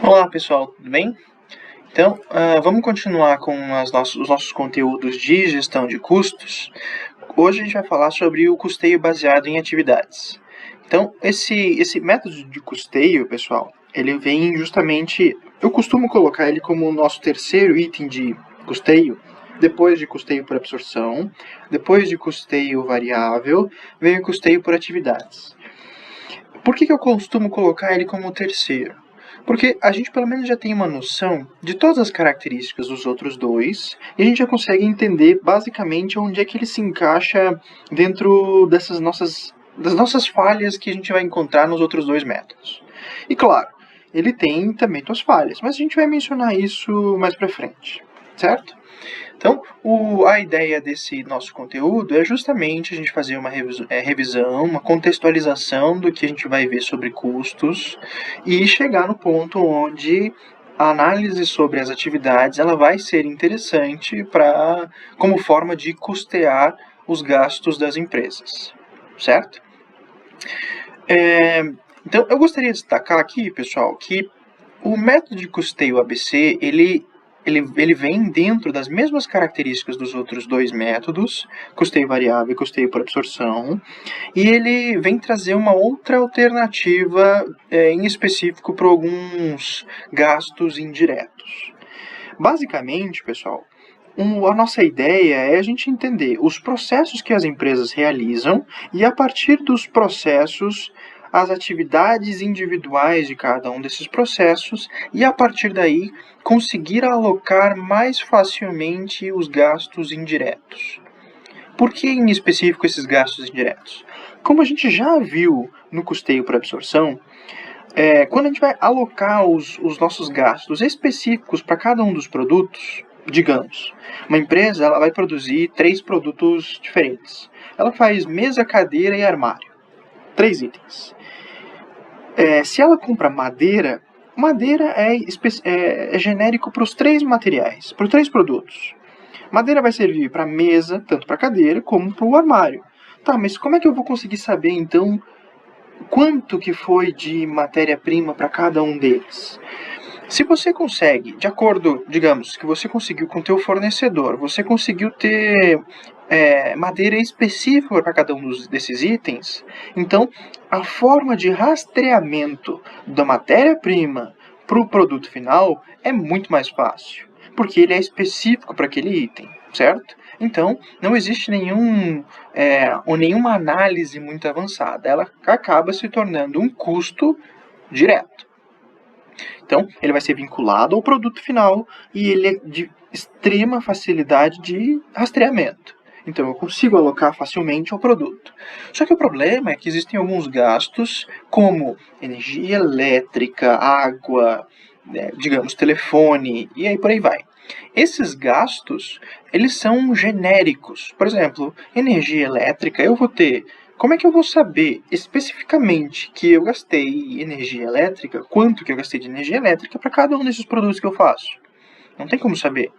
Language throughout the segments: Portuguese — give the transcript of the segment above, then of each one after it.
Olá pessoal, tudo bem? Então, vamos continuar com os nossos conteúdos de gestão de custos. Hoje a gente vai falar sobre o custeio baseado em atividades. Então, esse método de custeio, pessoal, ele vem justamente. Eu costumo colocar ele como o nosso terceiro item de custeio, depois de custeio por absorção, depois de custeio variável, vem o custeio por atividades. Por que eu costumo colocar ele como o terceiro? Porque a gente pelo menos já tem uma noção de todas as características dos outros dois e a gente já consegue entender basicamente onde é que ele se encaixa dentro das nossas falhas que a gente vai encontrar nos outros dois métodos. E claro, ele tem também suas falhas, mas a gente vai mencionar isso mais pra frente, certo? Então, a ideia desse nosso conteúdo é justamente a gente fazer uma revisão, uma contextualização do que a gente vai ver sobre custos e chegar no ponto onde a análise sobre as atividades ela vai ser interessante como forma de custear os gastos das empresas, certo? Então, eu gostaria de destacar aqui, pessoal, que o método de custeio ABC, ele vem dentro das mesmas características dos outros dois métodos, custeio variável e custeio por absorção, e ele vem trazer uma outra alternativa em específico para alguns gastos indiretos. Basicamente, pessoal, a nossa ideia é a gente entender os processos que as empresas realizam e, a partir dos processos, as atividades individuais de cada um desses processos e, a partir daí, conseguir alocar mais facilmente os gastos indiretos. Por que, em específico, esses gastos indiretos? Como a gente já viu no custeio por absorção, quando a gente vai alocar os nossos gastos específicos para cada um dos produtos, digamos, uma empresa ela vai produzir 3 produtos diferentes. Ela faz mesa, cadeira e armário. 3 itens. Se ela compra madeira, madeira é genérico para os 3 materiais, para os 3 produtos. Madeira vai servir para mesa, tanto para cadeira, como para o armário. Tá, mas como é que eu vou conseguir saber, então, quanto que foi de matéria-prima para cada um deles? Se você consegue, de acordo, digamos, que você conseguiu com o teu fornecedor, você conseguiu ter madeira específica para cada um desses itens, então a forma de rastreamento da matéria-prima para o produto final é muito mais fácil, porque ele é específico para aquele item, certo? Então, não existe nenhuma análise muito avançada. Ela acaba se tornando um custo direto. Então, ele vai ser vinculado ao produto final e ele é de extrema facilidade de rastreamento. Então, eu consigo alocar facilmente ao produto. Só que o problema é que existem alguns gastos, como energia elétrica, água, digamos, telefone, e aí por aí vai. Esses gastos, eles são genéricos. Por exemplo, energia elétrica, eu vou ter. Como é que eu vou saber especificamente que eu gastei energia elétrica, quanto que eu gastei de energia elétrica para cada um desses produtos que eu faço? Não tem como saber.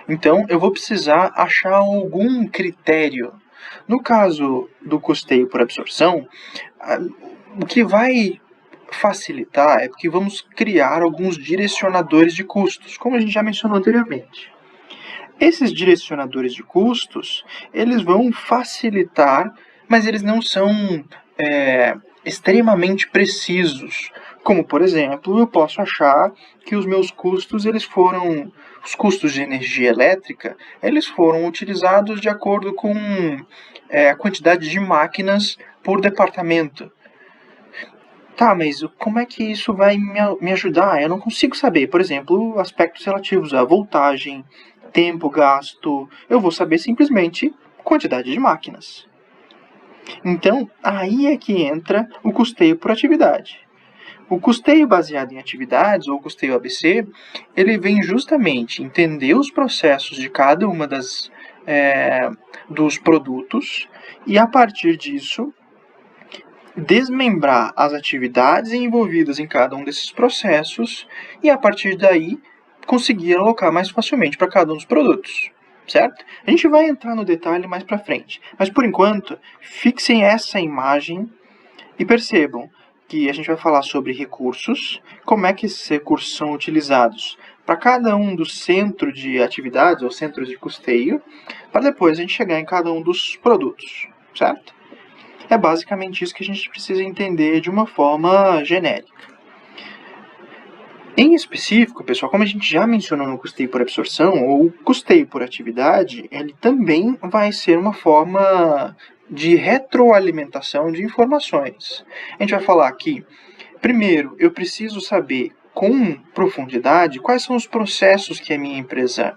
Então, eu vou precisar achar algum critério. No caso do custeio por absorção, o que vai facilitar é porque vamos criar alguns direcionadores de custos, como a gente já mencionou anteriormente. Esses direcionadores de custos, eles vão facilitar, mas eles não são extremamente precisos. Como, por exemplo, eu posso achar que os meus custos, os custos de energia elétrica, eles foram utilizados de acordo com a quantidade de máquinas por departamento. Tá, mas como é que isso vai me ajudar? Eu não consigo saber. Por exemplo, aspectos relativos à voltagem, tempo gasto. Eu vou saber simplesmente quantidade de máquinas. Então, aí é que entra o custeio por atividade. O custeio baseado em atividades, ou custeio ABC, ele vem justamente entender os processos de cada uma dos produtos e, a partir disso, desmembrar as atividades envolvidas em cada um desses processos e, a partir daí, conseguir alocar mais facilmente para cada um dos produtos, certo? A gente vai entrar no detalhe mais para frente, mas por enquanto, fixem essa imagem e percebam que a gente vai falar sobre recursos, como é que esses recursos são utilizados para cada um dos centros de atividades ou centros de custeio, para depois a gente chegar em cada um dos produtos, certo? É basicamente isso que a gente precisa entender de uma forma genérica. Em específico, pessoal, como a gente já mencionou no custeio por absorção, ou custeio por atividade, ele também vai ser uma forma de retroalimentação de informações. A gente vai falar aqui, primeiro, eu preciso saber com profundidade quais são os processos que a minha empresa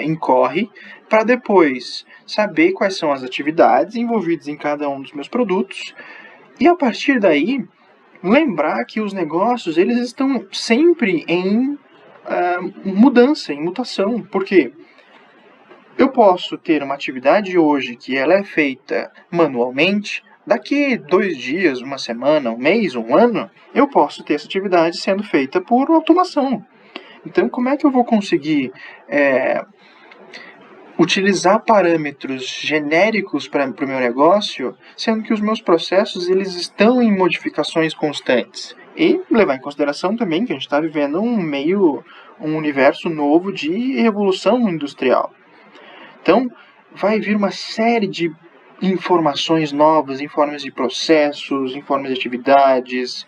incorre, para depois saber quais são as atividades envolvidas em cada um dos meus produtos, e a partir daí lembrar que os negócios eles estão sempre em mudança, em mutação. Por quê? Eu posso ter uma atividade hoje que ela é feita manualmente, daqui 2 dias, uma semana, um mês, um ano, eu posso ter essa atividade sendo feita por automação. Então, como é que eu vou conseguir utilizar parâmetros genéricos para o meu negócio, sendo que os meus processos eles estão em modificações constantes? E levar em consideração também que a gente está vivendo um universo novo de revolução industrial. Então, vai vir uma série de informações novas, em formas de processos, em formas de atividades,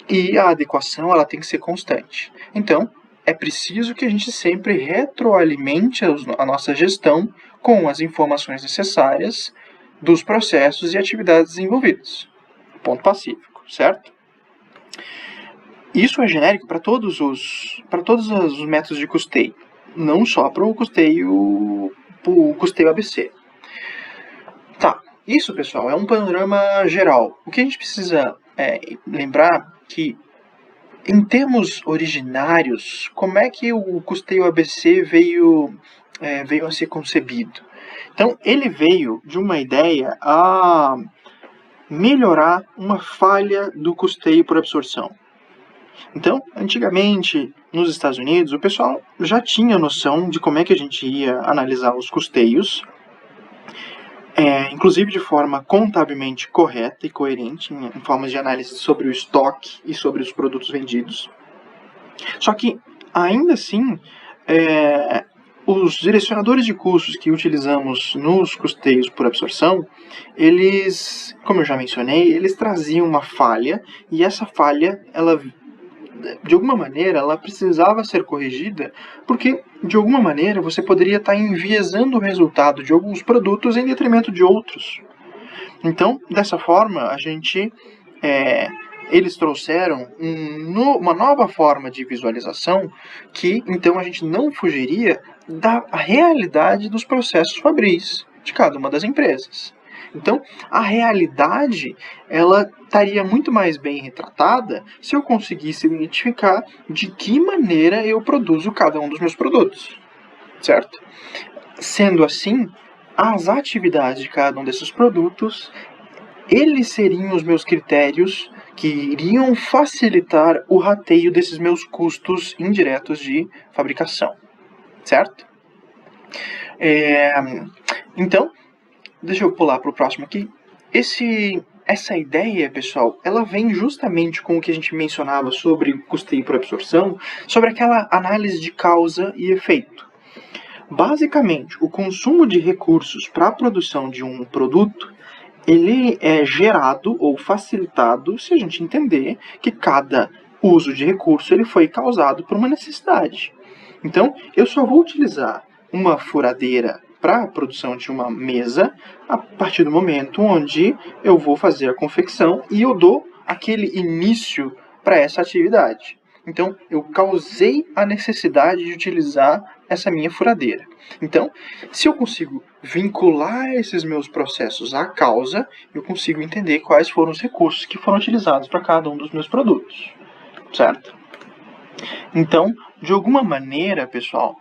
e a adequação ela tem que ser constante. Então, é preciso que a gente sempre retroalimente a nossa gestão com as informações necessárias dos processos e atividades envolvidos. Ponto pacífico, certo? Isso é genérico para todos os métodos de custeio, não só para o custeio ABC. Tá, isso, pessoal, é um panorama geral. O que a gente precisa lembrar que, em termos originários, como é que o custeio ABC veio a ser concebido? Então, ele veio de uma ideia a melhorar uma falha do custeio por absorção. Então, antigamente, nos Estados Unidos, o pessoal já tinha noção de como é que a gente ia analisar os custeios, inclusive de forma contabilmente correta e coerente, em formas de análise sobre o estoque e sobre os produtos vendidos. Só que, ainda assim, os direcionadores de custos que utilizamos nos custeios por absorção, eles, como eu já mencionei, eles traziam uma falha, e essa falha, ela, de alguma maneira, ela precisava ser corrigida, porque, de alguma maneira, você poderia estar enviesando o resultado de alguns produtos em detrimento de outros. Então, dessa forma, eles trouxeram uma nova forma de visualização que, então, a gente não fugiria da realidade dos processos fabris de cada uma das empresas. Então, a realidade, ela estaria muito mais bem retratada se eu conseguisse identificar de que maneira eu produzo cada um dos meus produtos, certo? Sendo assim, as atividades de cada um desses produtos, eles seriam os meus critérios que iriam facilitar o rateio desses meus custos indiretos de fabricação, certo? Então, deixa eu pular para o próximo aqui. Essa ideia, pessoal, ela vem justamente com o que a gente mencionava sobre custeio por absorção, sobre aquela análise de causa e efeito. Basicamente, o consumo de recursos para a produção de um produto, ele é gerado ou facilitado se a gente entender que cada uso de recurso ele foi causado por uma necessidade. Então, eu só vou utilizar uma furadeira para a produção de uma mesa a partir do momento onde eu vou fazer a confecção e eu dou aquele início para essa atividade. Então, eu causei a necessidade de utilizar essa minha furadeira. Então, se eu consigo vincular esses meus processos à causa, eu consigo entender quais foram os recursos que foram utilizados para cada um dos meus produtos, certo? Então, de alguma maneira, pessoal,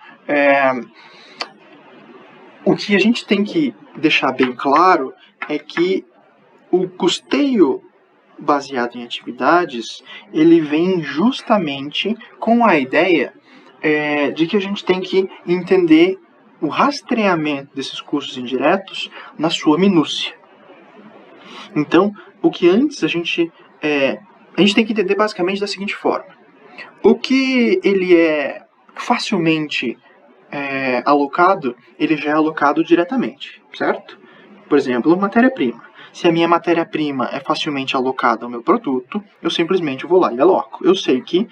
o que a gente tem que deixar bem claro é que o custeio baseado em atividades, ele vem justamente com a ideia de que a gente tem que entender o rastreamento desses custos indiretos na sua minúcia. Então, o que antes a gente a gente tem que entender basicamente da seguinte forma. O que ele é facilmente alocado, ele já é alocado diretamente, certo? Por exemplo, matéria-prima. Se a minha matéria-prima é facilmente alocada ao meu produto, eu simplesmente vou lá e aloco. Eu sei que,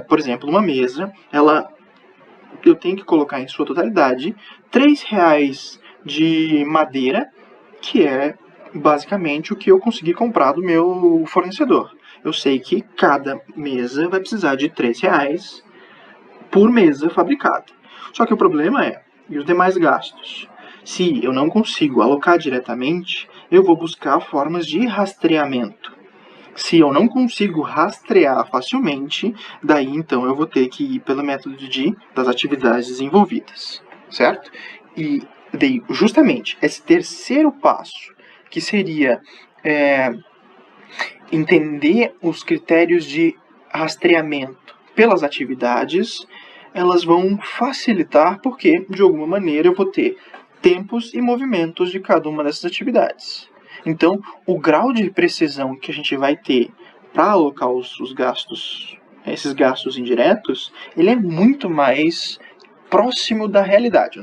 por exemplo, uma mesa, eu tenho que colocar em sua totalidade R$3 de madeira, que é basicamente o que eu consegui comprar do meu fornecedor. Eu sei que cada mesa vai precisar de R$3 por mesa fabricada. Só que o problema é, e os demais gastos? Se eu não consigo alocar diretamente, eu vou buscar formas de rastreamento. Se eu não consigo rastrear facilmente, daí então eu vou ter que ir pelo método das atividades desenvolvidas, certo? E daí, justamente, esse terceiro passo, que seria entender os critérios de rastreamento pelas atividades, elas vão facilitar porque, de alguma maneira, eu vou ter tempos e movimentos de cada uma dessas atividades. Então, o grau de precisão que a gente vai ter para alocar os gastos, esses gastos indiretos, ele é muito mais próximo da realidade.